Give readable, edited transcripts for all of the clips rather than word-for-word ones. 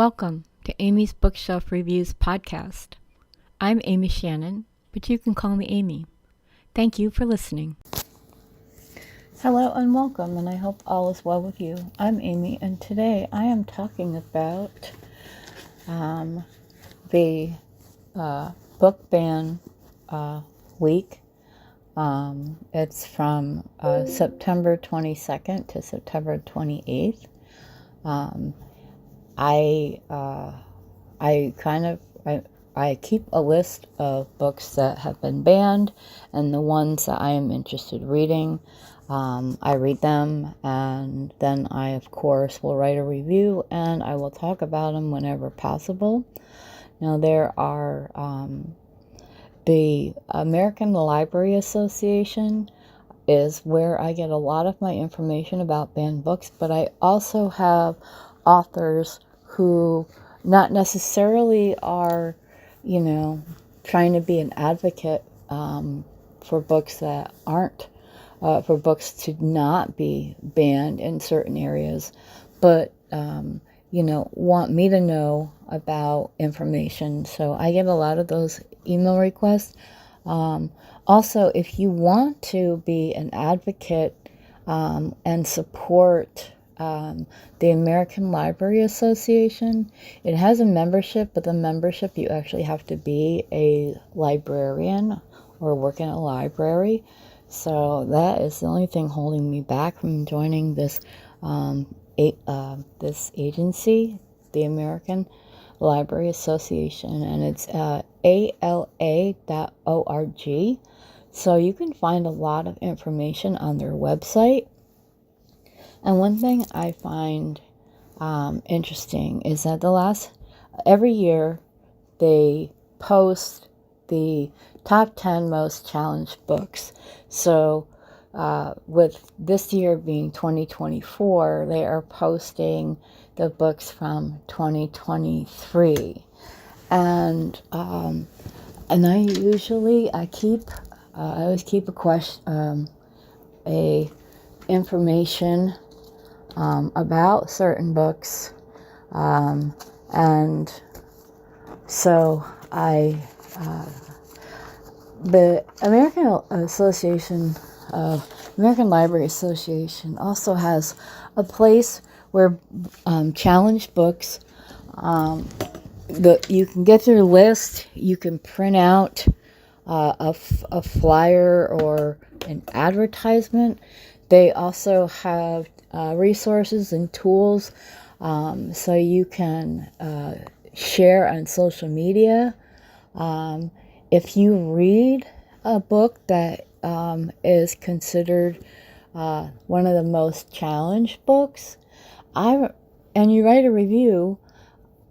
Welcome to Amy's Bookshelf Reviews podcast. I'm Amy Shannon, but you can call me Amy. Thank you for listening. Hello and welcome, and I hope all is well with you. I'm Amy, and today I am talking about the book ban week. It's from September 22nd to September 28th. I keep a list of books that have been banned and the ones that I am interested in reading. I read them, and then I, of course, will write a review, and I will talk about them whenever possible. Now, there are the American Library Association is where I get a lot of my information about banned books, but I also have authors who not necessarily are, trying to be an advocate for books that aren't, for books to not be banned in certain areas, but, want me to know about information. So I get a lot of those email requests. Also, if you want to be an advocate and support the American Library Association, it has a membership, but the membership, you actually have to be a librarian or work in a library. So that is the only thing holding me back from joining this this agency, the American Library Association, and it's ala.org. So you can find a lot of information on their website. And one thing I find interesting is that every year they post the top 10 most challenged books. So with this year being 2024, they are posting the books from 2023. And I always keep a information about certain books, and so the American Library Association also has a place where challenged books, you can get their list, you can print out a flyer or an advertisement. They also have resources and tools, so you can share on social media. If you read a book that is considered one of the most challenged books, and you write a review,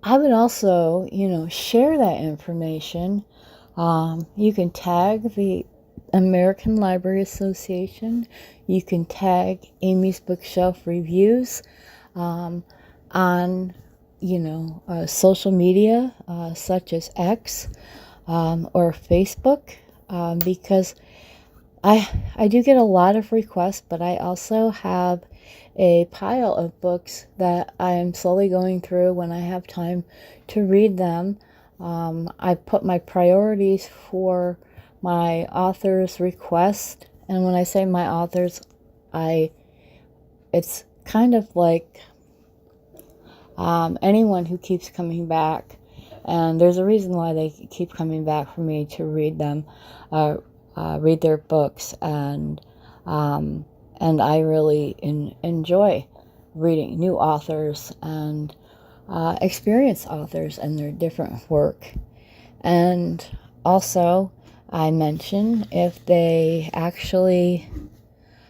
I would also, share that information. You can tag the American Library Association. You can tag Amy's Bookshelf Reviews on, social media such as X or Facebook, because I do get a lot of requests, but I also have a pile of books that I am slowly going through when I have time to read them. I put my priorities for my author's request, and when I say my authors, it's kind of like anyone who keeps coming back, and there's a reason why they keep coming back for me to read them, read their books, and I really enjoy reading new authors and experienced authors and their different work. And also, I mention if they actually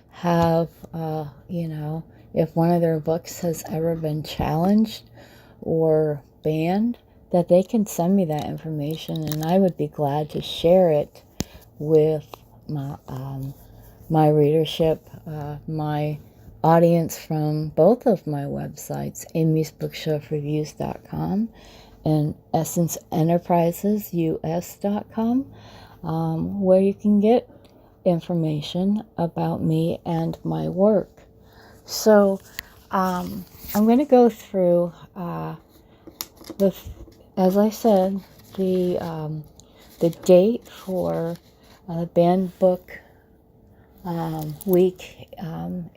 have, if one of their books has ever been challenged or banned, that they can send me that information, and I would be glad to share it with my readership, my audience from both of my websites, amysbookshelfreviews.com and essenceenterprisesus.com, where you can get information about me and my work. So I'm going to go through as I said, the date for banned book week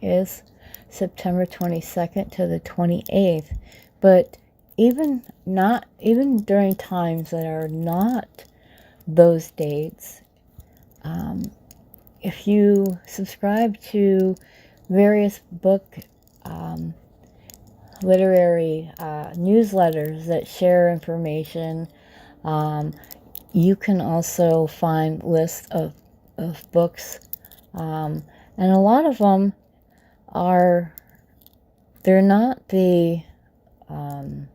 is September 22nd to the 28th. But even during times that are not those dates, if you subscribe to various book literary newsletters that share information, you can also find lists of books, and a lot of them they're not on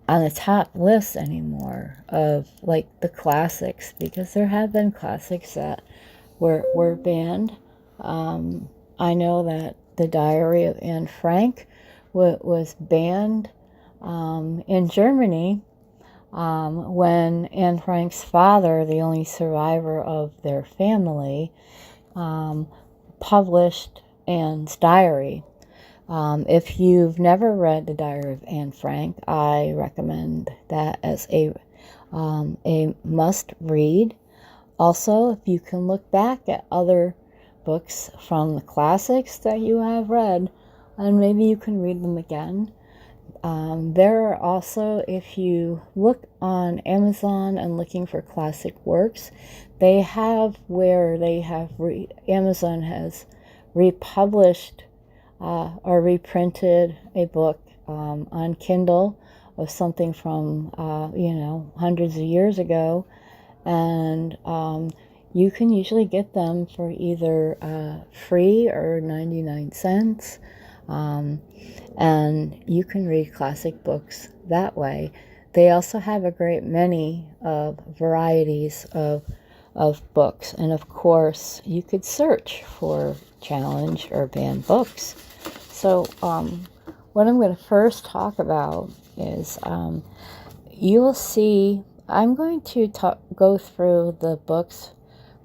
the top list anymore of like the classics, because there have been classics that were banned. I know that The Diary of Anne Frank was banned in Germany when Anne Frank's father, the only survivor of their family, published Anne's diary. If you've never read The Diary of Anne Frank, I recommend that as a must read. Also, if you can look back at other books from the classics that you have read, and maybe you can read them again. There are also, if you look on Amazon and looking for classic works, they have Amazon has republished or reprinted a book on Kindle of something from hundreds of years ago, and you can usually get them for either free or 99 cents. And you can read classic books that way. They also have a great many varieties of books. And of course, you could search for challenge or banned books. So what I'm going to first talk about is you will see, I'm going to go through the books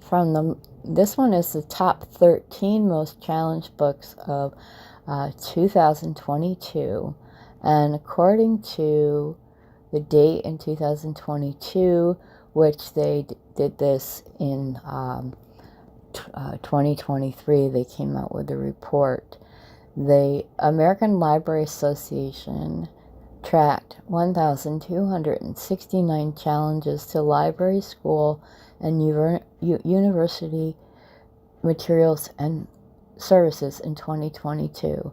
from this one is the top 13 most challenged books of 2022, and according to the date in 2022, which they did this in 2023, they came out with a report. The American Library Association tracked 1,269 challenges to library, school, and university materials and services in 2022.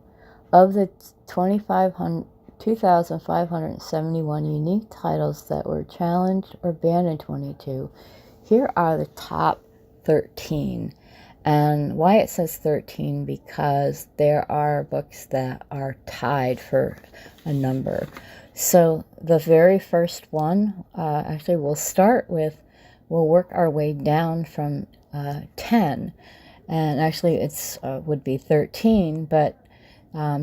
Of the 2,571 unique titles that were challenged or banned in 22, here are the top 13. And why it says 13, because there are books that are tied for a number. So the very first one, actually we'll work our way down from 10. And actually it's would be 13, but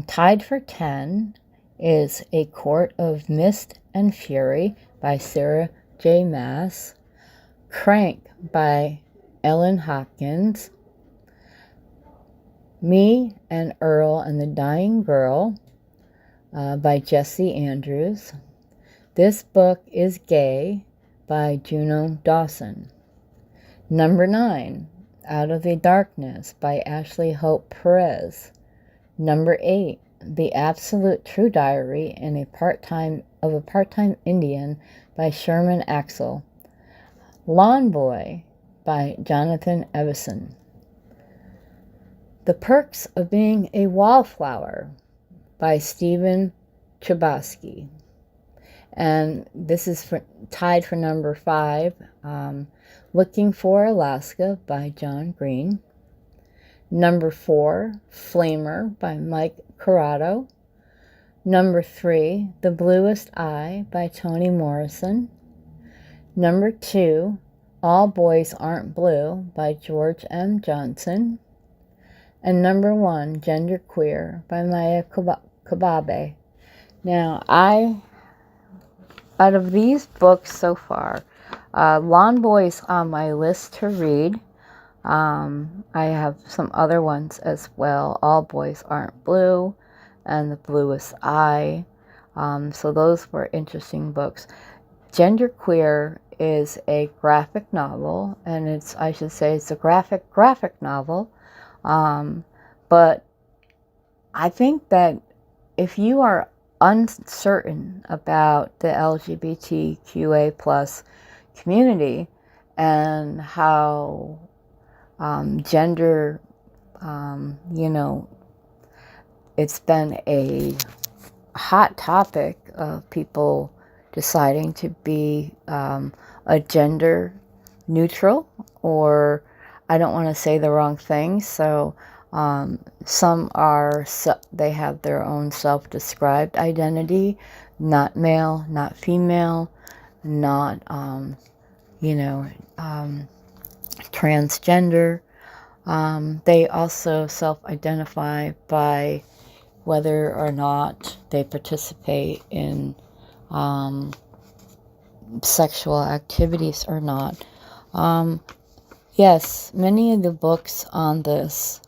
tied for 10 is A Court of Mist and Fury by Sarah J. Maas, Crank by Ellen Hopkins, Me and Earl and the Dying Girl by Jesse Andrews, This Book is Gay by Juno Dawson, Number 9, Out of the Darkness by Ashley Hope Perez, Number 8, The Absolute True Diary of a Part-Time Indian by Sherman Axel, Lawn Boy by Jonathan Evison, The Perks of Being a Wallflower by Stephen Chbosky. And this is tied for number 5, Looking for Alaska by John Green. Number 4, Flamer by Mike Corrado. Number 3, The Bluest Eye by Toni Morrison. Number 2, All Boys Aren't Blue by George M. Johnson. And number 1, Genderqueer by Maya Kobabe. Now, out of these books so far, Lawn Boy's on my list to read. I have some other ones as well. All Boys Aren't Blue and The Bluest Eye. So those were interesting books. Genderqueer is a graphic novel, and it's a graphic novel. But I think that if you are uncertain about the LGBTQA plus community and how gender, it's been a hot topic of people deciding to be a gender neutral, or I don't want to say the wrong thing. So some are, they have their own self-described identity, not male, not female, not, transgender. They also self-identify by whether or not they participate in sexual activities or not. Yes, many of the books on this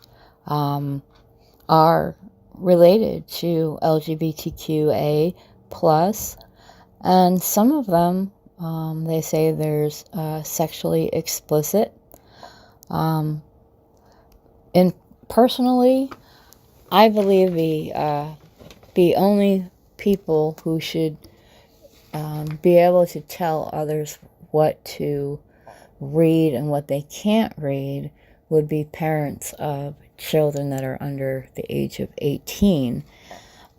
are related to LGBTQA plus, and some of them they say there's sexually explicit. And personally, I believe the only people who should be able to tell others what to read and what they can't read would be parents of children that are under the age of 18.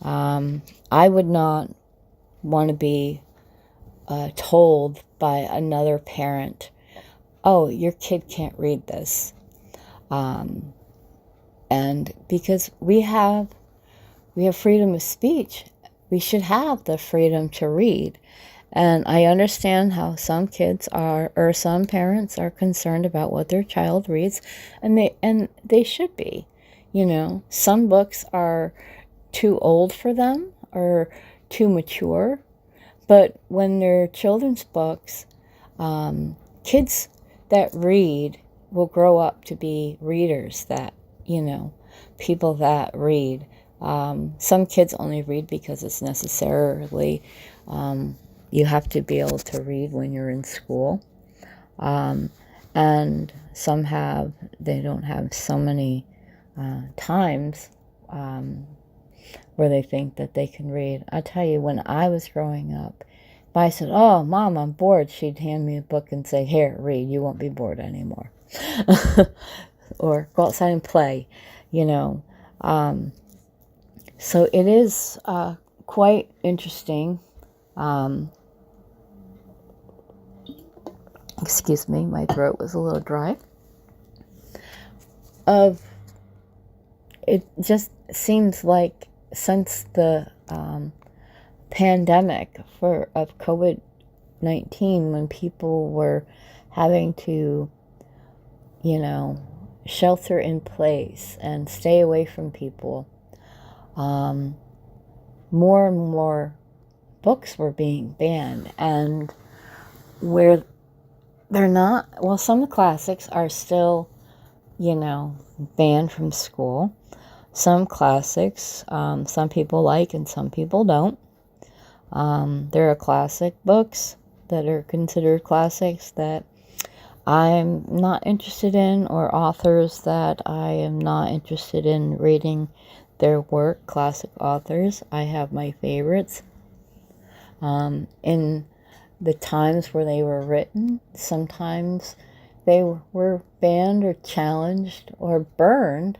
I would not want to be told by another parent, oh, your kid can't read this. And because we have freedom of speech, we should have the freedom to read. And I understand how some kids are, or some parents are concerned about what their child reads, and they should be. Some books are too old for them or too mature, but when they're children's books, kids that read will grow up to be readers, that, people that read. Some kids only read because it's necessarily, you have to be able to read when you're in school. And some they don't have so many times where they think that they can read. I tell you, when I was growing up, if I said, oh, Mom, I'm bored, she'd hand me a book and say, here, read, you won't be bored anymore. Or go outside and play, So it is quite interesting. Excuse me, my throat was a little dry. It just seems like since the pandemic of COVID-19, when people were having to, shelter in place and stay away from people, more and more books were being banned. And where they're not, well, some classics are still, banned from school. Some classics, some people like and some people don't. There are classic books that are considered classics that I'm not interested in, or authors that I am not interested in reading their work. Classic authors, I have my favorites. In the times where they were written, sometimes they were banned or challenged or burned,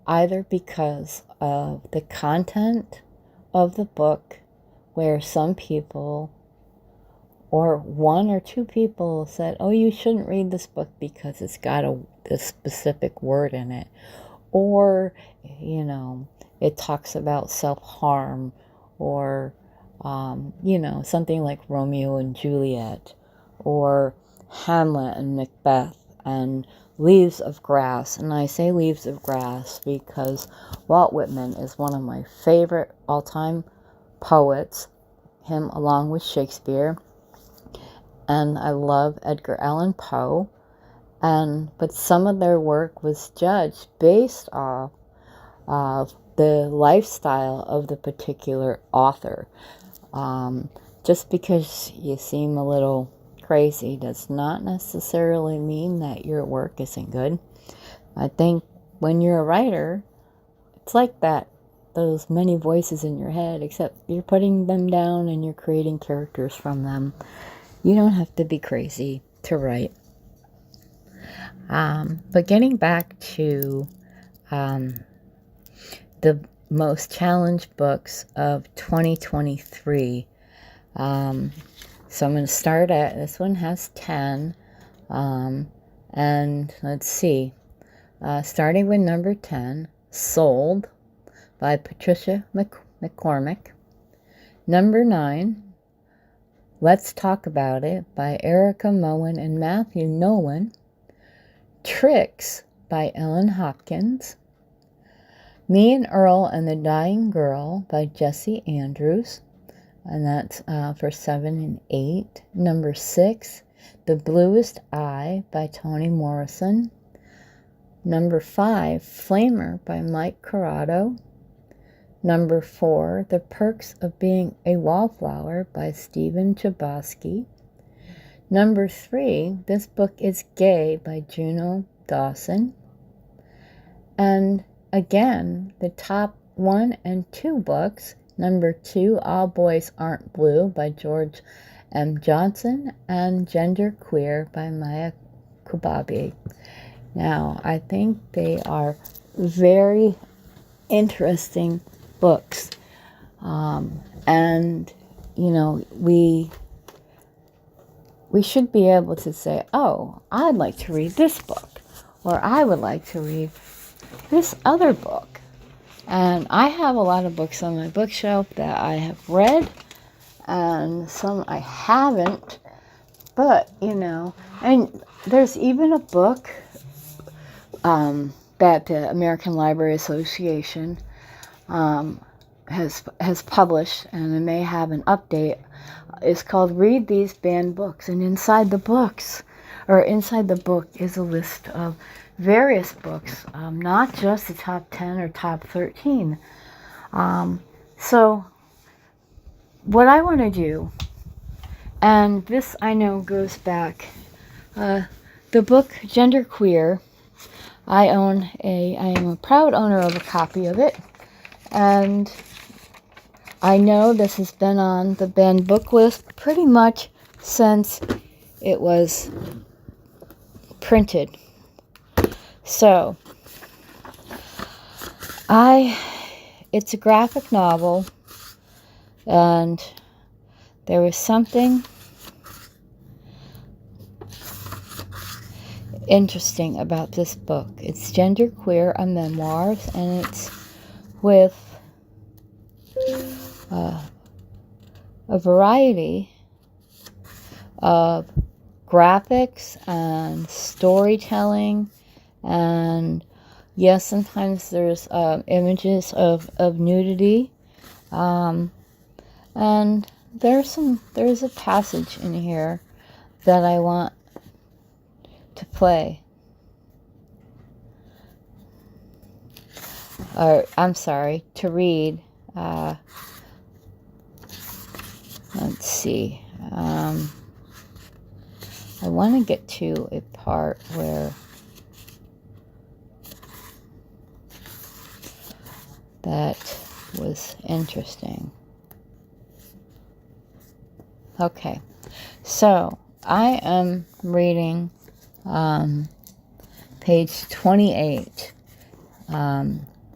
either because of the content of the book, where some people, or one or two people, said, oh, you shouldn't read this book because it's got a specific word in it. Or, it talks about self-harm, or, something like Romeo and Juliet, or Hamlet and Macbeth, and Leaves of Grass. And I say Leaves of Grass because Walt Whitman is one of my favorite all-time poets, him along with Shakespeare. And I love Edgar Allan Poe. But some of their work was judged based off of the lifestyle of the particular author. Just because you seem a little crazy does not necessarily mean that your work isn't good. I think when you're a writer, it's like that, those many voices in your head, except you're putting them down and you're creating characters from them. You don't have to be crazy to write. But getting back to the most challenged books of 2023. So I'm going to start at, this one has 10. And let's see. Starting with number 10, Sold by Patricia McCormick. Number 9, Let's Talk About It by Erica Moen and Matthew Nolan. Tricks by Ellen Hopkins. Me and Earl and the Dying Girl by Jessie Andrews. And that's for 7 and 8. Number 6, The Bluest Eye by Toni Morrison. Number 5, Flamer by Mike Corrado. Number 4, The Perks of Being a Wallflower by Stephen Chbosky. Number 3, This Book is Gay by Juno Dawson. And again, the top 1 and 2 books. Number 2, All Boys Aren't Blue by George M. Johnson, and Gender Queer by Maya Kubabi. Now, I think they are very interesting books. And, you know, we should be able to say, oh, I'd like to read this book, or I would like to read this other book. And I have a lot of books on my bookshelf that I have read, and some I haven't. But, you know, and there's even a book that the American Library Association has published, and it may have an update. It's called Read These Banned Books, and inside the book is a list of various books, not just the top 10 or top 13. So what I want to do, and this I know goes back, the book Gender Queer, I am a proud owner of a copy of it, and I know this has been on the banned book list pretty much since it was printed. So, it's a graphic novel, and there was something interesting about this book. It's Gender Queer, a memoir, and it's with a variety of graphics and storytelling, and yes, sometimes there's images of nudity, and there's a passage in here that I want to play. Or, I'm sorry, to read. Let's see. I want to get to a part where that was interesting. Okay, so I am reading page 28.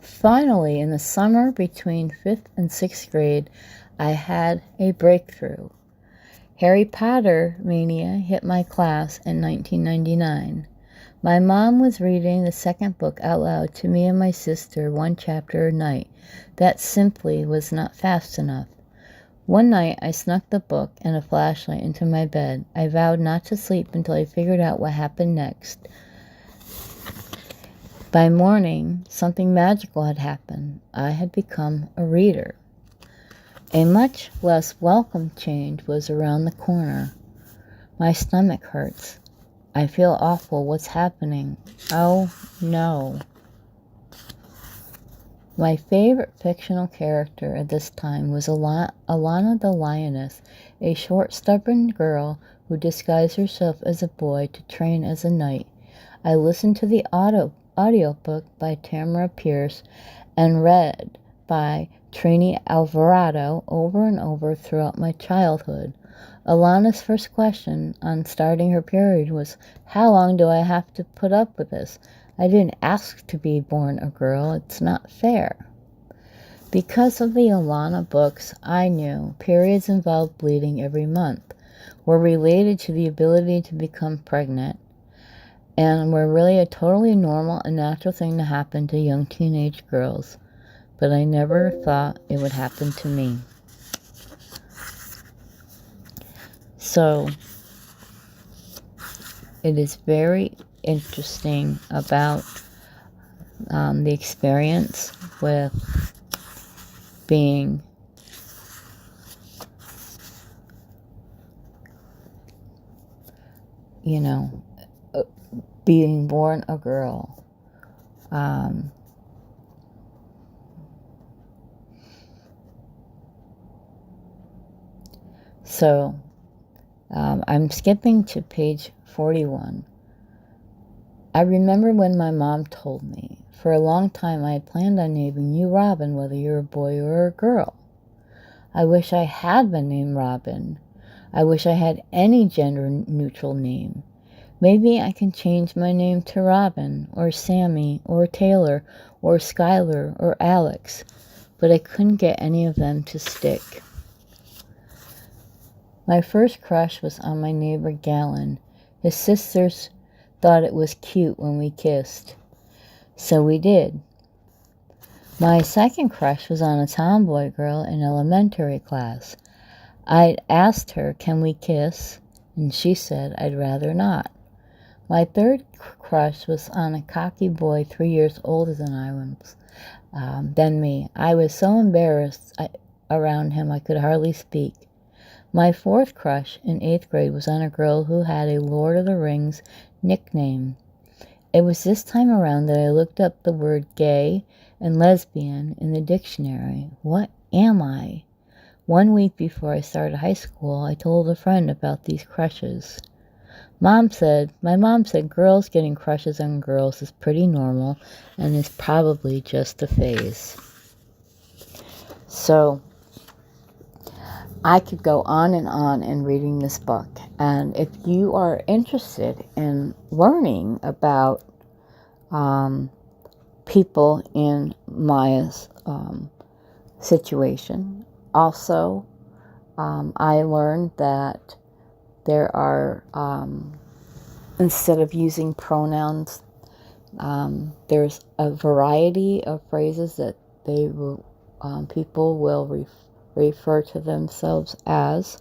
Finally, in the summer between 5th and 6th grade, I had a breakthrough. Harry Potter mania hit my class in 1999. My mom was reading the second book out loud to me and my sister one chapter a night. That simply was not fast enough. One night, I snuck the book and a flashlight into my bed. I vowed not to sleep until I figured out what happened next. By morning, something magical had happened. I had become a reader. A much less welcome change was around the corner. My stomach hurts. I feel awful. What's happening? Oh, no. My favorite fictional character at this time was Alana the Lioness, a short, stubborn girl who disguised herself as a boy to train as a knight. I listened to the audiobook by Tamara Pierce and read by Trini Alvarado over and over throughout my childhood. Alana's first question on starting her period was, "How long do I have to put up with this? I didn't ask to be born a girl. It's not fair." Because of the Alana books, I knew periods involved bleeding every month, were related to the ability to become pregnant, and were really a totally normal and natural thing to happen to young teenage girls. But I never thought it would happen to me. So it is very interesting about the experience with being being born a girl. So I'm skipping to page 41. I remember when my mom told me. For a long time I had planned on naming you Robin, whether you're a boy or a girl. I wish I had been named Robin. I wish I had any gender-neutral name. Maybe I can change my name to Robin, or Sammy, or Taylor, or Skylar, or Alex, but I couldn't get any of them to stick. My first crush was on my neighbor Galen. His sisters thought it was cute when we kissed, so we did. My second crush was on a tomboy girl in elementary class. I asked her, "Can we kiss?" and she said, "I'd rather not." My third crush was on a cocky boy 3 years older than me. I was so embarrassed around him I could hardly speak. My fourth crush in 8th grade was on a girl who had a Lord of the Rings nickname. It was this time around that I looked up the word gay and lesbian in the dictionary. What am I? 1 week before I started high school, I told a friend about these crushes. My mom said girls getting crushes on girls is pretty normal and is probably just a phase. So I could go on in reading this book, and if you are interested in learning about people in Maya's situation, also I learned that there are, instead of using pronouns, there's a variety of phrases that people will refer to themselves as.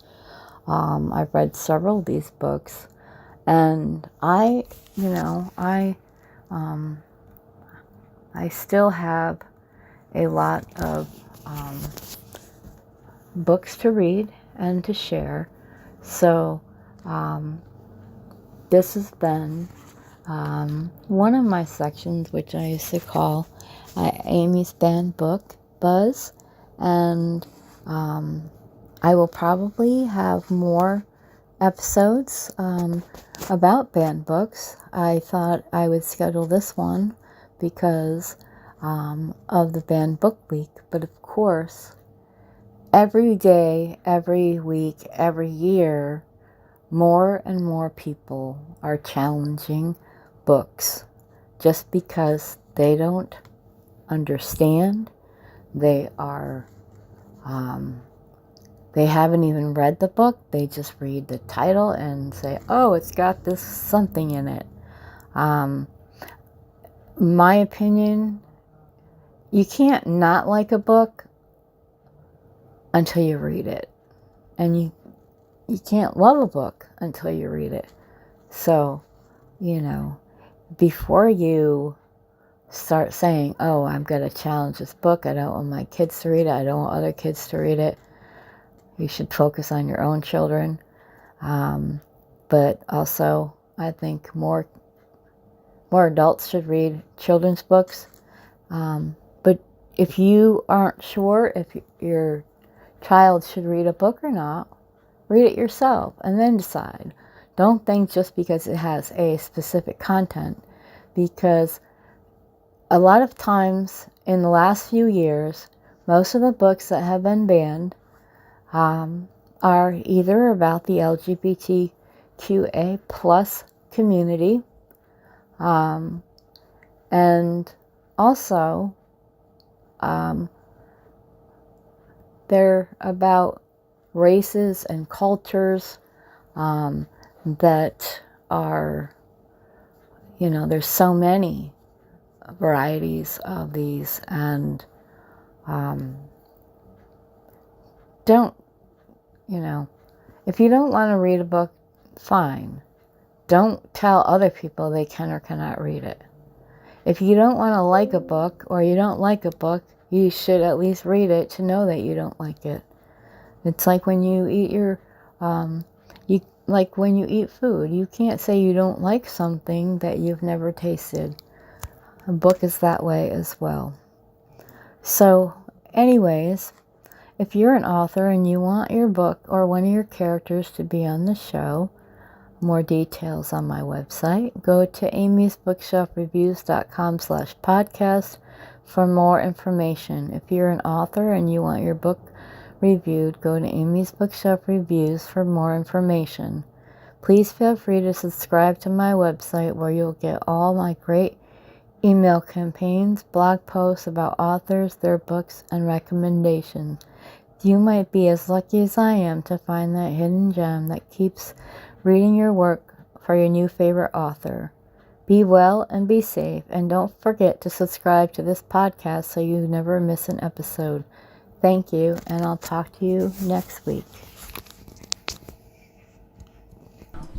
I've read several of these books, and I still have a lot of books to read and to share. So this has been one of my sections, which I used to call Amy's Banned Book Buzz, and I will probably have more episodes about banned books. I thought I would schedule this one because of the Banned Book Week, but of course, every day, every week, every year, more and more people are challenging books just because they don't understand. They haven't even read the book. They just read the title and say, "Oh, it's got this something in it." My opinion, you can't not like a book until you read it. And you can't love a book until you read it. So, before you start saying, "Oh, I'm going to challenge this book. I don't want my kids to read it. I don't want other kids to read it," you should focus on your own children. But also, I think more adults should read children's books. But if you aren't sure if your child should read a book or not, read it yourself and then decide. Don't think just because it has a specific content, because a lot of times in the last few years, most of the books that have been banned are either about the LGBTQA plus community, and also they're about races and cultures that are, there's so many varieties of these, and don't, if you don't want to read a book, fine. Don't tell other people they can or cannot read it. If you don't want to like a book, or you don't like a book, you should at least read it to know that you don't like it. It's like when you eat when you eat food. You can't say you don't like something that you've never tasted. A book is that way as well. So, anyways, if you're an author and you want your book or one of your characters to be on the show, more details on my website. Go to amysbookshelfreviews.com/podcast for more information. If you're an author and you want your book reviewed, go to Amy's Bookshelf Reviews for more information. Please feel free to subscribe to my website, where you'll get all my great email campaigns, blog posts about authors, their books, and recommendations. You might be as lucky as I am to find that hidden gem that keeps reading your work for your new favorite author. Be well and be safe, and don't forget to subscribe to this podcast so you never miss an episode. Thank you, and I'll talk to you next week.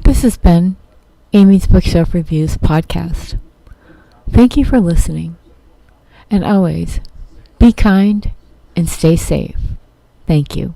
This has been Amy's Bookshelf Reviews podcast. Thank you for listening, and always be kind and stay safe. Thank you.